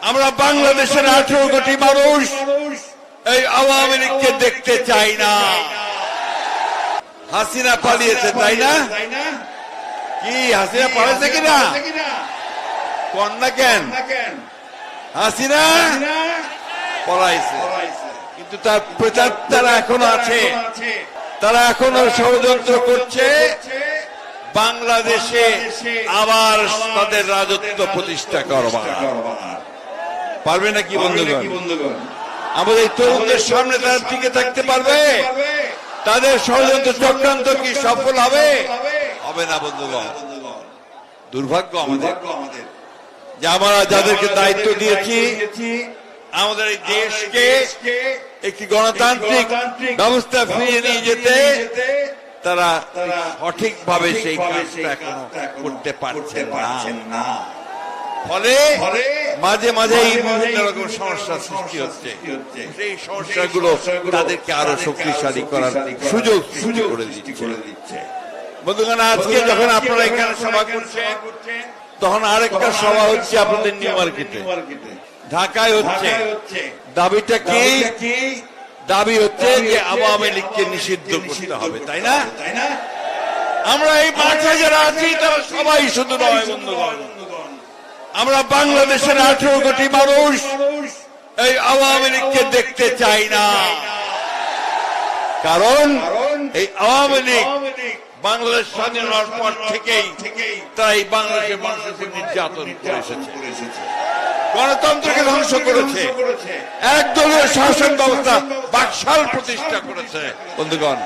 আমরা বাংলাদেশের 18 কোটি মানুষ এই আওয়ামী লীগকে দেখতে চাই না। হাসিনা পালিয়েছে, তাই না? কি হাসিনা পালিয়েছে কিনা? কন্যা কেন হাসিনা পলাইছে, কিন্তু তার প্রেতাত্মারা এখনো আছে। তারা এখনো ষড়যন্ত্র করছে বাংলাদেশে আবার তাদের রাজত্ব প্রতিষ্ঠা করবার। পারবে নাকি বন্ধুগণ? আমাদের তরুণদের সামনে তারা টিকে থাকতে পারবে? তাদের ষড়যন্ত্র চক্রান্ত কি সফল হবে? হবে না বন্ধুগণ। দুর্ভাগ্য আমাদের যে আমরা যাদেরকে দায়িত্ব দিয়েছি আমাদের এই দেশকে একটি গণতান্ত্রিক ব্যবস্থা ফিরিয়ে নিয়ে যেতে, তারা সঠিকভাবে সেই কাজটা এখনো করতে পারছেন না। ফলে মাঝে মাঝে বিভিন্ন রকম সমস্যার সৃষ্টি হচ্ছে। সেই সমস্যাগুলো তাদেরকে আরো শক্তিশালী করার সুযোগ করে দিচ্ছে। বন্ধুগণ, আজকে যখন আপনারা এখানে সভা করছেন, তখন আরেকটা সভা হচ্ছে আপনাদের নিউ মার্কেটে, ঢাকায় হচ্ছে। দাবিটা কি? দাবি হচ্ছে যে আওয়ামী লীগকে নিষিদ্ধ করতে হবে, তাই না? আমরা এই মাঠে যারা আছি তারা সবাই শুধু নয় বন্ধুগণ, আমরা বাংলাদেশের 18 কোটি মানুষ এই আওয়ামী লীগকে দেখতে চাই না। কারণ এই আওয়ামী লীগ বাংলাদেশ স্বাধীন হওয়ার পর থেকেই তারা এই বাংলাদেশের মানুষের উপর নির্যাতন করে এসেছে, গণতন্ত্রকে ধ্বংস করেছে, একদলীয় শাসন ব্যবস্থা বাকশাল প্রতিষ্ঠা করেছে। বন্ধুগণ,